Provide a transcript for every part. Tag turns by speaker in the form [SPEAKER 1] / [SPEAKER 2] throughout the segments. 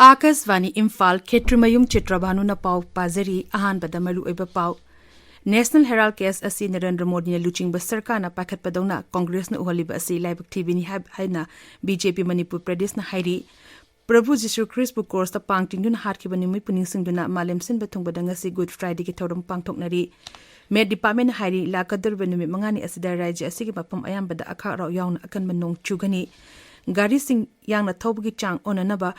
[SPEAKER 1] Akasvani Imphal Ksh.Chitrabhanu na pau pazari ahanbada maru oiba pau. National Herald case asi Narendra Modi na luching ba sarkar na pakhat padawna Congress na uhaliba asi laibak TV ni haina BJP Manipur Pradesh na hairi. Prabhu Jishu Christ bu course ta pangting dun hat ki banimui puning singduna malem sin batung badanga si Good Friday ki thorum pangthok nari. Med Department hairi la kadar banumi mangani asida rajya asi ki mapam ayambada akha raw yawn akan manong chugani. Gari sing yang na thobgi chang onanaba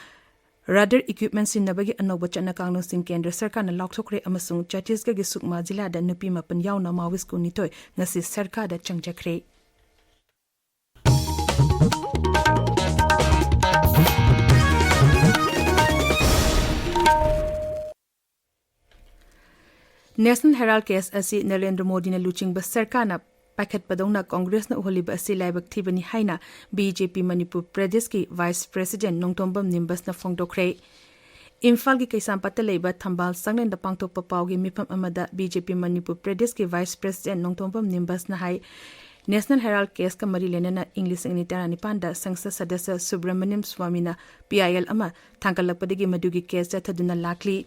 [SPEAKER 1] Radar equipment sinnabagi anoba chana kangno sing Kendra Sarkar na laukthokre amasung Chhattisgarh gi Sukma jila da nupi mapan yauna Maoist ku nitoy ngasi Sarkar da changjakre. National Herald case asi Narendra Modi na luching ba Sarkar na pakhat padawna Congress na uhaliba asi laibak thibani haina BJP Manipur Pradesh ki Vice President Nongtombam Nimbas na phongdokre. Imphal gi kaisam patta leiba thambal sanglen da pangtok papaw gi mifam amada BJP Manipur Pradesh ki Vice President Nongtombam Nimbas na hai National Herald case ka mari lenana English ni tarani panda Sangsad Sadasya Subramaniam Swami na PIL ama thangkalakpadagi madugi case ja thaduna lakli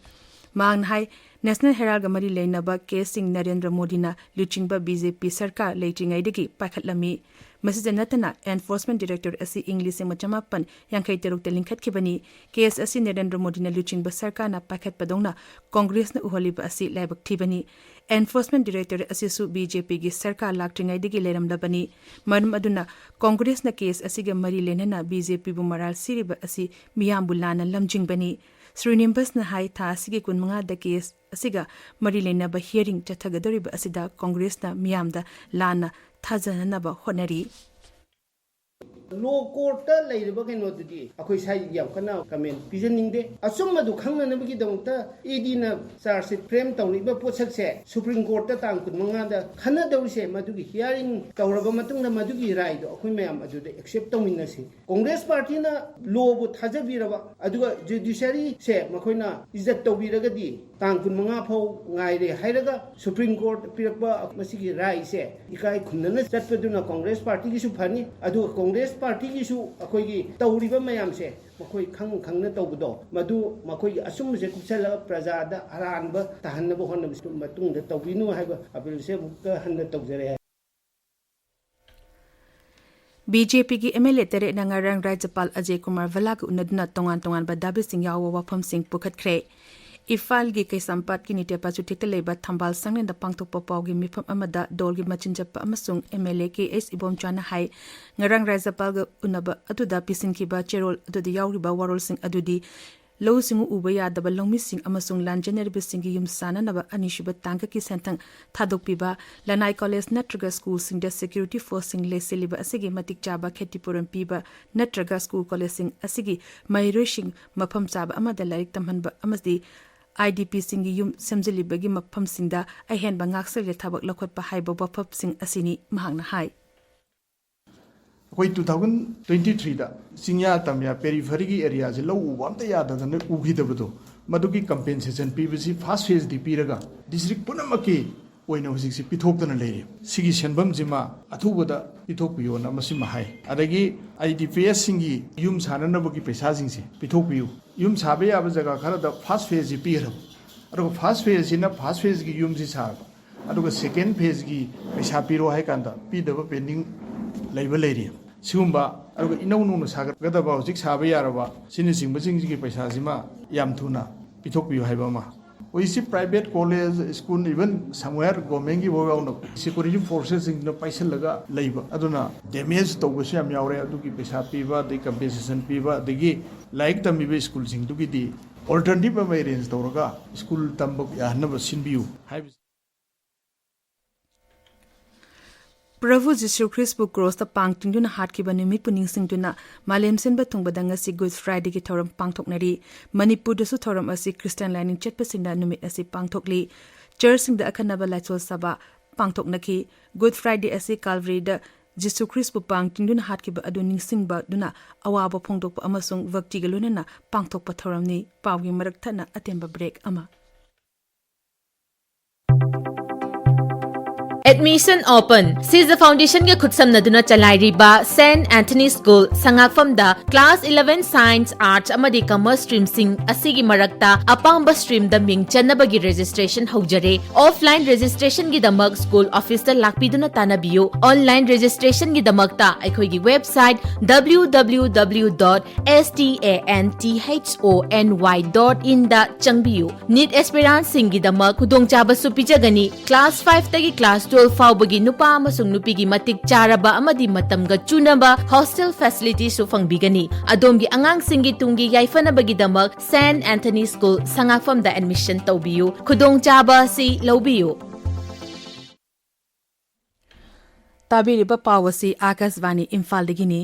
[SPEAKER 1] mang hai National Herald gamari leinaba case sing Narendra Modi na luchingba BJP Sarkar leitingai degi pakhatlami masijanatana Enforcement Director asi English machamapan yankai teruk telingkhat kibani case asi Narendra Modi na luchingba Sarkar na pakhat padongna Congress na uhaliba asi laibak thibani Enforcement Director asi su BJP gi Sarkar laktingai degi leramlabani marum aduna Congress na case asi gamari lenana BJP bu maral siriba asi miyambulana lamjingbani Srinimbas na hai tha asigi kun mga da case asiga marilena ba hearing chathagadariba asida Congress na miyamda lana thajana ba honari
[SPEAKER 2] Law court lairiba keno dudi akoi sai yam kana comment pijaning de asumma du khangna na bagi dongta edi na charge sheet frame tawniba posak se Supreme Court ta tang kun manga da khana dawse madugi hearing tawraba matung na madugi rai do akoi mayam adu de accept tawminna si Congress party na law bu thajabiraba aduga judiciary se makoina izzat tawbiraga di tang kun manga phau ngai re hairaga Supreme Court pirakba masigi rai se ikai khunna chatpaduna Congress party gi su phani adu Congress party ki su akoi gi tawriba mayam se makoi khangna tawbudo madu makoi asum se kupsala praja da aranba tahanna bo honna matung da tawbinu haiba apil se bukka hanna tawjare
[SPEAKER 1] BJP ki MLA tere nangarang Rajapal Ajay Kumar Valag unadna tongan ba dabi sing yawa wafam sing pukhat kre Imphal gi kaisampat ki nite pachu thikta leiba thambal sanglen da pangtok papaw gi mifam amada dol gi machinjap amasung MLA KS ibom chana hai ngarang Rajapal ga unaba atuda pisin ki ba cherol adudi yawri ba warol sing adudi low singu uba yadaba longmi sing amasung lanjaner bi sing gi yum sana naba anishiba tangka ki sentang thadok piba Lanai College natraga school sing da security force sing le seliba asigi matik chaba khetipuram piba natraga school college sing asigi mairoi sing mafam chaba amada laik tamhanba amasdi IDP sing yum semjilibagi mafam singda ahen ba ngaksel le thabak lakhot pa haiba bafap sing asini mahangna hai
[SPEAKER 3] Koi 2023 da singya tamya periphery ki area je lo ubamta yada da ne ugidabdo madugi compensation pbc first phase di piraga district punamaki oina hosik si pithokdana leire sigi senbam jima athuboda pithokpiyo na masima hai adagi IDPS singi yum sananabagi paisa jingse pithokpiyo yum sabe yaba jaga khara da first phase ji pira aro first phase na first phase gi yum ji sa aro second phase gi paisa piro hai kanda pidaba pending leiba leire Sumba, I know no saga about 6 Habayaraba, Sinising, Basing Paisa Zima, Yamtuna, Pitoku Habama. We see private college, school, even somewhere go mengi wono, security forces in the Paisalaga labor. Aduna, damage to Wisham Yaure, Duki Pisa Piva, the compensation Piva, the gay, like the Mibe school sing to the alternative variants, Doroga, school Tambok, Yanaba Sinbu.
[SPEAKER 1] Prabhu Jishu Christ bu cross ta pangting duna hat ki banimi puning sing duna malem sen ba thung badanga si Good Friday ki thoram pangthok nari Manipur da su thoram asi Christian lining chet pasinda numit asi pangthokli church sing da akhanaba lachol saba pangthok naki Good Friday asi Calvary da Jishu Christ bu pangting duna hat ki ba aduning sing ba duna awaba phongdok pa amasung vakti galuna na pangthok pa thoram ni pawgi marak thana atemba break ama
[SPEAKER 4] Admission open. Caesar Foundation ge khutsamnaduna chalairiba St. Anthony School Sangakfamda Class 11 Science Arts amadi Commerce stream sing asigi marakta apamba stream da ming chanabagi registration hojare. Offline registration gi damak school office da lakpiduna tanabiyo. Online registration gi damakta aikhoi gi website www.stanthony.in da changbiyo. Need aspirants sing gi damak khudongchaba su pijagani. Class 5 tagi Class 12 faubagi nupa amasung nupigi matik charaba amadi matamga chunaba hostel facility su fangbigani. Adomgi angang singi tungi yaifanabagi damak St. Anthony School Sangakfam da admission taubiyo. Khudong chaba si laubiyo.
[SPEAKER 1] Tabiriba pawasi Akasvani Imphal digini.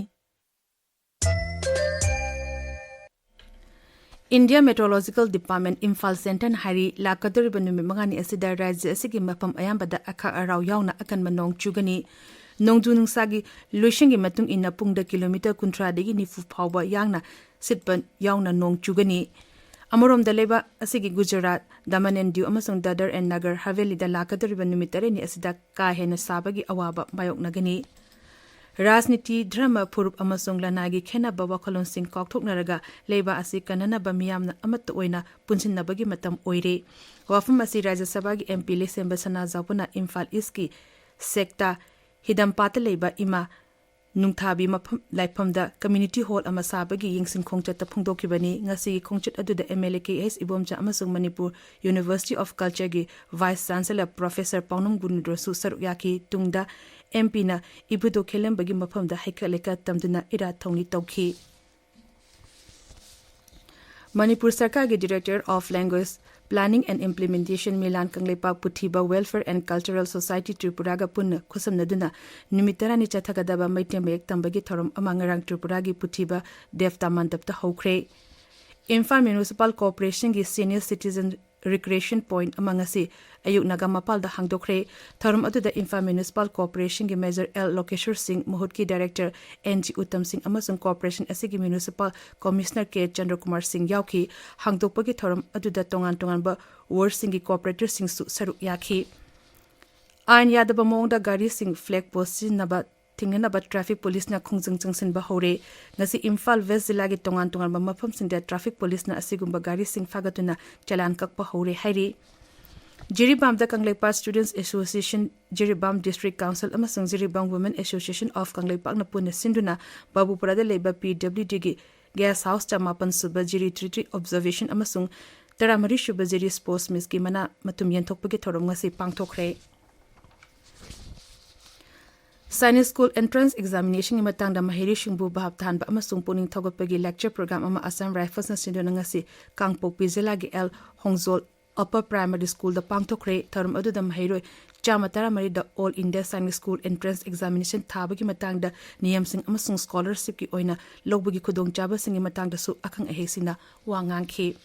[SPEAKER 1] India Meteorological Department Imphal Center hari lakaduriba numi mangani asida rajya asigi mapam ayambada akha araw yauna akan manong chugani nongju nungsagi loishingi matung inna pungda kilometer kuntra degi nifu phawba yangna sitban yauna nong chugani amorom da leba asigi Gujarat Daman and Diu amasung Dadar and Nagar Haveli da lakaduriba numi tareni asida ka hena sabagi awaba mayok nagani Rajniti drama purup amasung lanagi khena bawa kholon sing kokthok naraga leba asi kanana ba miyamna amat oina punsin nabagi matam oire wafum asi Rajya Sabha gi MP Lesemba Sana Zapuna Imphal East ki sekta hidam pata leba ima nungthabi mafam laifam da community hall ama sabagi yingsin khongchat ta phungdokibani ngasi khongchat adu da MLA KS Ibomcha amasung Manipur University of Culture gi Vice Chancellor Professor Paunung Gunudro su saruk yaki tungda MP na ibudo khelem bagi mafam da haikaleka tamduna ira thongni tawki Manipur Sarkar ge Director of Language Planning and Implementation Milan Kanglepa Puthiba Welfare and Cultural Society Tripura ga punna khusamnaduna numitarani chathagadaba maitembayek tambagi thorom amangarang Tripura gi Puthiba Devta mandapta hokre Imphal Municipal Corporation gi Senior Citizen Recreation Point among asi ayuk naga mapal da hangdokre thorum adu da Imphal Municipal Corporation gi Major L Lokeshwar Singh Mohut ki Director NG Uttam Singh amasung Corporation asigi Municipal Commissioner K Chandra Kumar Singh yauki hangdokpa gi thorum adu da tongan ba ward sing gi cooperator sing su saruk yaki ain yadaba mong da gari sing flag post naba tingna ba traffic police na khungjung chungsin ba hore ngasi Imphal West Zilla gi tongan ba mafam sing da traffic police na asigumba gari sing fagatuna chalan kakpa hore hairi Jiribam da Kangleipa Students Association Jiribam District Council amasung Jiribam Women Association of Kangleipa na punna sinduna Babupura da leba PWD gi Guest House Chamapan Suba Jiri Treaty Observation amasung Taramari Shuba Jiri Sports Miss gi mana matum yenthokpa gi thorom ngasi pangthokre Science School Entrance Examination matang da mahiri shingbu bahab than ba amasung puning thogopagi lecture program ama Assam Rifles na sinduna ngasi Kangpokpi Zilla gi L Hongzol Upper Primary School da pangthokre thorum adu da mahiroi chamatara mari da All India Science School Entrance Examination thabagi matang da niyam sing amasung scholarship ki oina logbagi khudong chaba singi matang da su akhang ahesina wangang khi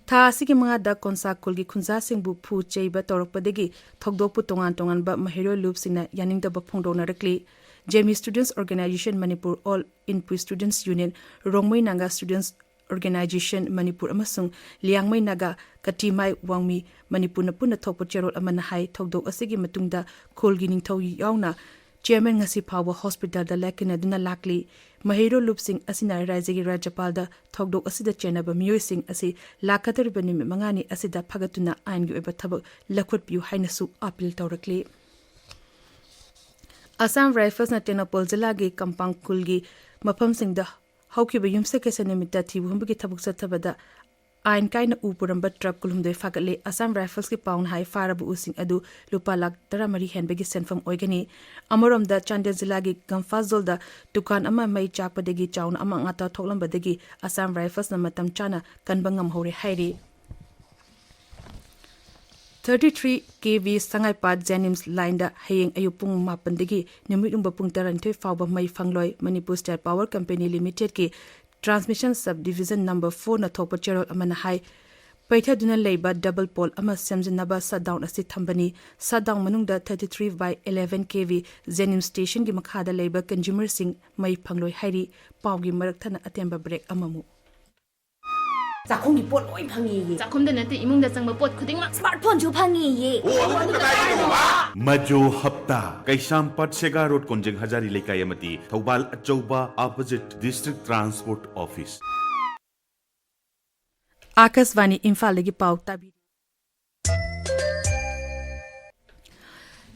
[SPEAKER 1] Tha asigi mga da konsa kulgi khunza singbu phu cheiba torokpadegi thogdokpu tongan ba mahiro loop singna yaning da ba phongdona rakli Jemi Students Organization Manipur All Input Students Union Rongmai Naga Students Organization Manipur amasung Liangmai Naga Katimai Wangmi Manipur na puna thokpo cherol amana hai thogdok asigi matungda khulgi ningthau yauna Chairman ngasi phawa hospital da lakina duna lakli Mahiro Loop Singh asina Rajagi Rajapal da thogdok asida chenaba miyoi sing asi lakatar bani mangani asida phagatuna ain gi oba thabak lakhut piu hainasu appeal tawrakli Assam Rifles na Tenapol Zilla gi Kampang Kulgi mafam sing da haukiba yumse kesa nimita thibu humbi thabuk sathabada ain kaina upuramba truck kulumdoi fagatle Assam Rifles ki paun hai farabu using adu lupa lak taramari henbegi senfam oigani amorom da Chandel Zilla gi Gamfazol da dukan ama mai chakpadegi chaun ama ngata thoklambadegi Assam Rifles na matam chana kanbangam hore hairi 33 kV Sangaipat Jenims line da hayeng ayupung mapandegi numidumba pung tarantoi fawba mai fangloi Manipur State Power Company Limited ki Transmission Subdivision number 4 na thokpa cherol amana hai paitha duna leiba double pole ama semjinaba shutdown asi thambani shutdown manungda 33/11 kV Zenim station gi makhada leiba consumer sing mai phangloi hairi pawgi marak thana atemba break amamu
[SPEAKER 5] ꯆꯥꯛꯈꯨꯝꯒꯤ ꯄꯣꯠ ꯂꯣꯏ ꯐꯪꯉꯤꯌꯦ
[SPEAKER 4] ꯆꯥꯛꯈꯨꯝꯗ ꯅꯠꯇꯦ ꯏꯃꯨꯡꯗ ꯆꯪꯕ ꯄꯣꯠ ꯈꯨꯗꯤꯡꯃꯛ
[SPEAKER 5] ꯁ꯭ꯃꯥꯔꯠꯐꯣꯟꯁꯨ ꯐꯪꯉꯤꯌꯦ
[SPEAKER 6] मजो हप्ता कैसामपट सेगा रोड कोंजंग हजारी लेकाई अमती Thoubal Achouba opposite district transport office
[SPEAKER 1] Akashvani Imphal पाव ताबी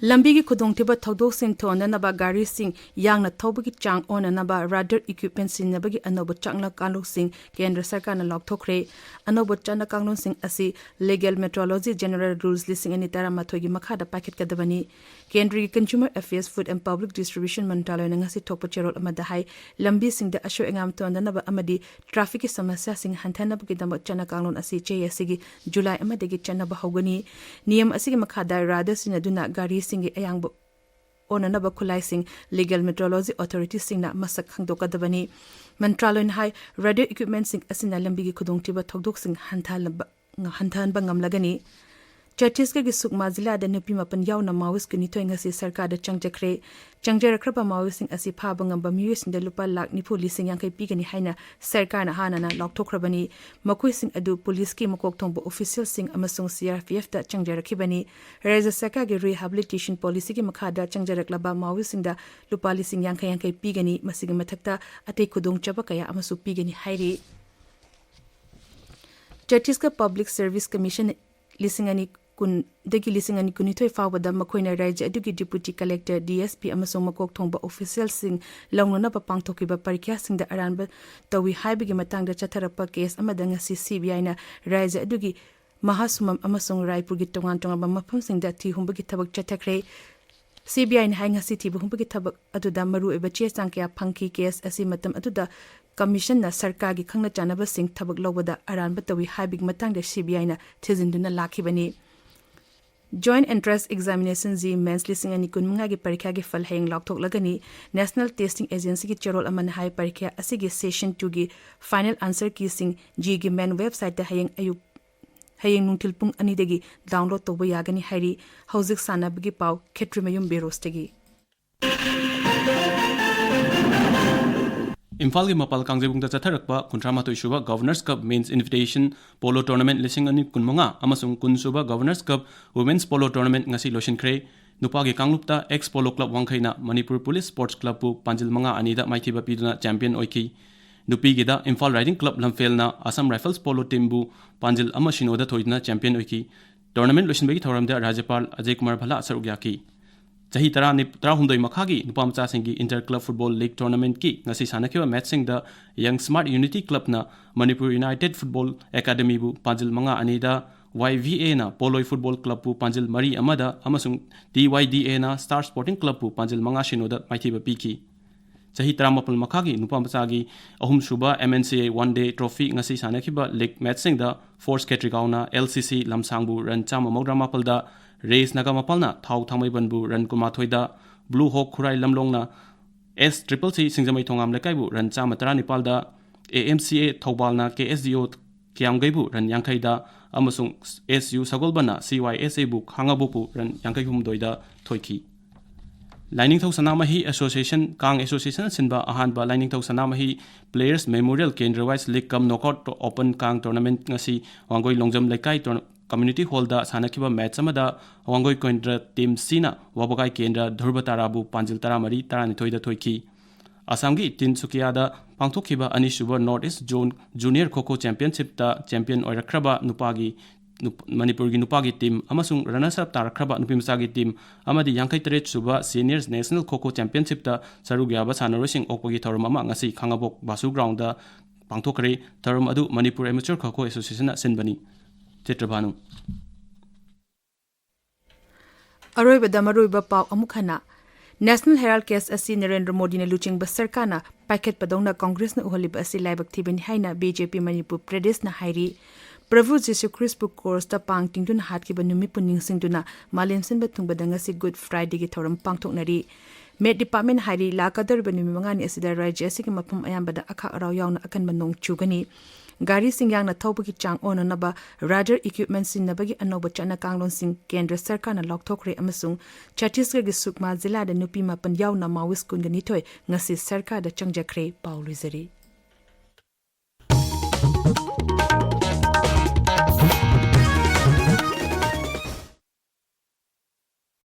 [SPEAKER 1] लंबी की खुदोंथिबा थौदोकसिंग थोननबा गारीसिंग यांगना थौबगी चांग ओननबा राडर इक्विपमेंट सिनबगी अनोब चांगला कानूनसिंग केंद्र सरकारना लौथोखरे अनोब चांगला कानूनसिंग असि लीगल मेट्रोलॉजी जनरल रूल्स लिसिंग अनि तारा माथोगी मखादा पैकेट कदबनी केंद्र की consumer affairs food and public distribution मंत्रालय नंगसी थोप चेरोल अमदा हाई लंबी सिंग द अशो एंगाम तोननबा अमदी ट्रैफिक की समस्या सिंग हंथनबगी दम चांगला कानून असि चेयसिगी जुलाई अमदगी चनबा होगनी नियम असि मखादा राडर सिनदुना गारी सिंगी अयांग ओननब खुलाई लीगल मेट्रोलॉजी ऑथोरिटी सिंगना मसक खंगदोकदबनी मंत्रालय हाई रेडियो इक्विपमेंट सिंग असिना लंबी की खुदोंथिबा थौदोक सिंग हंथानबा ngamlagani छत्तीसगढ़ की सुकमा जिला नुपी मपन यावना माओइस्ट की निथोई ngasi सरकार चंगजखरे चंगजरखरबा माओइस्ट असि फाब ngamba मियुसिंग लुपा लाख निफु लिसिंग यांखै पिगनी हाइना सरकारना हानाना लौथोखरबनी मखोइसिंग अदु पुलिस की मकोक थोंबो ऑफिशियल सिंग अमसुंग सीआरपीएफ दा चंगजरखिबनी राज्य सरकार की रिहेबिलिटेशन पॉलिसी की मखादा चंगजरखलबा माओइस्ट दा लुपा लिसिंग यांखै पिगनी मसिग मथक्ता अते खुदोंग चबा कया अमसु पिगनी हाइरी छत्तीसगढ़ पब्लिक सर्विस कमीशन लिसिंग कुनदगी लिसिंग अनि कुनिथोय फावदा मखोइना राज्य अदुगी डिप्यूटी कलेक्टर डीएसपी अमसों मकोक थोंबा ऑफिशियल सिंग लौननबा पांगथोकिबा परीक्षा सिंग द अरानबा तवी हाइबगी मतंगदा चथरपा केस अमदा ngasi सीबीआई ना राज्य अदुगी महासुमम अमसों रायपुर की तोंगान तोंगाबा मफम सिंग द थी हुंबगी थबक चथखरे सीबीआई ना ngasi थी हुंबगी थबक अदुदा मरु एबा चे चांकया फंकी केस असि मतम अदुदा कमीशन ना सरकार की खंगना चानबा सिंग थबक लौबदा अरानबा तवी हाइबगी मतंगदा सीबीआई ना थिजिंदुना लाखिबनी जॉइंट एंट्रेंस एग्जामिनेशन जी मेंस लिसिंग अनि कुनमंगा की परीक्षा के फल हेंग लौथोक लगनी नेशनल टेस्टिंग एजेंसी की चरोल अमन हाई परीक्षा असिगी सेशन 2 की फाइनल आंसर की सिंग जी की मेन वेबसाइट हेंग अयुक हेंग नुंथिल पुंग अनिदगी डाउनलोड तोबो यागनी हाइरी हौजिक सानाबगी पाव खेत्रिमयुम बेरोस्टगी
[SPEAKER 7] इम्फाल की मपाल कांगजेबुंग चथरक्पा कुंट्रामाथोई सुबा governor's cup men's invitation polo tournament लिसिंग अनि कुनमंगा अमसुंग कुनसुबा governor's cup women's polo tournament ngasi लोशिनख्रे नुपागी कांगलुपता एक्स पोलो क्लब वांखैना मणिपुर पुलिस स्पोर्ट्स क्लब पु पांजिल मंगा अनिदा माइथिबा पिदुना चैंपियन ओइखी नुपीगीदा इम्फाल राइडिंग क्लब लमफेलना असम राइफल्स पोलो टीम बु पांजिल अमसिनोदा थोइदना चैंपियन ओइखी टूर्नामेंट लोशिनबगी थौरमदा राज्यपाल अजय कुमार भला सरुक याकी चाही तरा हुंदोई मखागी नुपा मचासिंगी inter club football league tournament की ngasi सानखिबा मैचसिंग द यंग स्मार्ट यूनिटी क्लब ना मणिपुर यूनाइटेड फुटबॉल एकेडमी बु पांजिल मंगा अनिदा YVA ना पोलोई फुटबॉल क्लब बु पांजिल मरी अमदा अमसुंग DYDA ना स्टार स्पोर्टिंग क्लब बु पांजिल मंगा शिनोदा माइथिबा पीकी चाही तरामपल मखागी नुपा मचागी अहुम सुबा MNCA one day trophy ngasi सानखिबा लीग मैचसिंग द फोर्स कैट्रिगाउना LCC लमसांगबु रन चाम मौद्रामापल द रेस नगामापलना थाउ थामैबनबु रन कुमाथोइदा ब्लू हॉक खुराई लमलोंगना S CCC सिंगजमै थोंगाम लेकाइबु रन चाम तरा निपालदा AMCA थौबालना KSDO क्यामगैबु रन यांखैदा अमसुंग SU सगोलबना CYSA बु खांगाबुपु रन यांखैहुमदोइदा थोइखी लाइनिंगथौ सनामही एसोसिएशन कांग एसोसिएशन सिनबा अहानबा लाइनिंगथौ सनामही प्लेयर्स मेमोरियल केंद्र wise league cum knockout open Kong tournament ngasi वांगोई Longjam लेकाई community hall दा सानखिबा मैच अमदा वांगोई केंद्र टीम सीना वाबगाई केंद्र ध्रुबताराबु पांजिल तरामरी तरानिथोइदा थोइखी असमगी तिनसुकियादा पांथोखिबा अनिसुबा north east zone junior khokho championship दा चैंपियन ओइरखरबा नुपागी मणिपुर की नुपागी टीम अमसुंग रनर्स अप तारखरबा नुपिमसागी टीम अमदी 53 सुबा सीनियर्स नेशनल खोखो चैंपियनशिप दा सरुग्याबा सानरोसिंग ओकपगी थौरम अमा ngasi खांगाबोक बासु ग्राउंड दा पांथोखरे थौरम अदु मणिपुर एमेच्योर खोखो एसोसिएशन सिनबनी चित्रभानु
[SPEAKER 1] अरोइबदा मरोइबा पाव अमुखना नेशनल हेराल्ड केस असि नरेंद्र मोदी ने लुचिंग सरकारना पैकेट पदौना कांग्रेस न उहलिबा असि लाइबक थिबनि हाइना बीजेपी मणिपुर प्रदेश न हाइरी प्रभु जीशु क्रिस्ट बु कोर्स ता पांग टिंगदुन हातकिबा नुमि पुनिंग सिंगदुना मालेम सिनबा थुंगबदा ngasi गुड फ्राइडे की थौरम पांगथोकनरी मेट डिपार्टमेंट हाइरी लाकदरबा नुमि मंगानी असिदा राज्य असिगे मफम अयामबदा अखा अराव यावना अकनबा नोंग चुगनी गाड़ी सिंगांगना थौबगी चांग ओननबा राडर इक्विपमेंट सिनबगी अनोबा चना कांगलोन सिंग केंद्र सरकारना लौथोखरे अमसुंग छत्तीसगढ़ की सुकमा जिला नुपी मापन यावना माओइस्ट कुनगनी थोय ngasi सरकार दा चंगजखरे पाउलुजरी